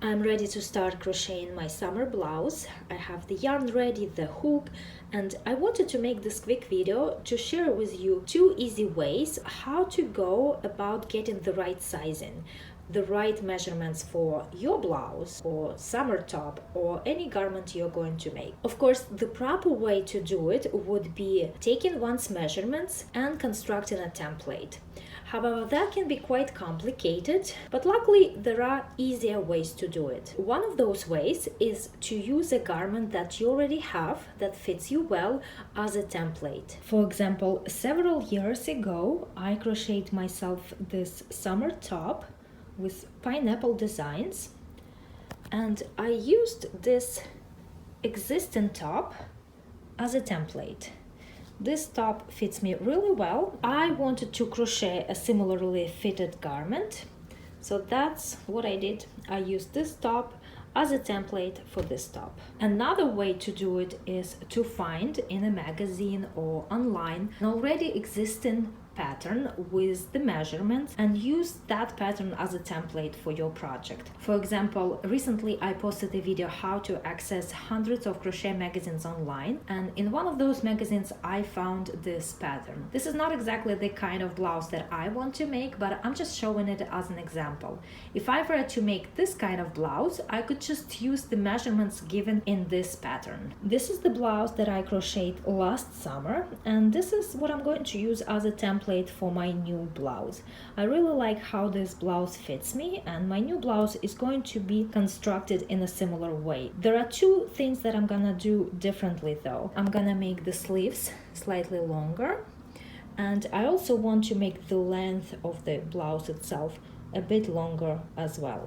I'm ready to start crocheting my summer blouse. I have the yarn ready, the hook, and I wanted to make this quick video to share with you 2 easy ways how to go about getting the right sizing, the right measurements for your blouse or summer top or any garment you're going to make. Of course, the proper way to do it would be taking one's measurements and constructing a template. However, that can be quite complicated, but luckily there are easier ways to do it. One of those ways is to use a garment that you already have that fits you well as a template. For example, several years ago, I crocheted myself this summer top with pineapple designs, and I used this existing top as a template. This top fits me really well. I wanted to crochet a similarly fitted garment, so that's what I did. I used this top as a template for this top. Another way to do it is to find in a magazine or online an already existing pattern with the measurements and use that pattern as a template for your project. For example, recently I posted a video how to access hundreds of crochet magazines online, and in one of those magazines I found this pattern. This is not exactly the kind of blouse that I want to make, but I'm just showing it as an example. If I were to make this kind of blouse, I could just use the measurements given in this pattern. This is the blouse that I crocheted last summer, and this is what I'm going to use as a template for my new blouse. I really like how this blouse fits me, and my new blouse is going to be constructed in a similar way. There are 2 things that I'm gonna do differently though. I'm gonna make the sleeves slightly longer, and I also want to make the length of the blouse itself a bit longer as well.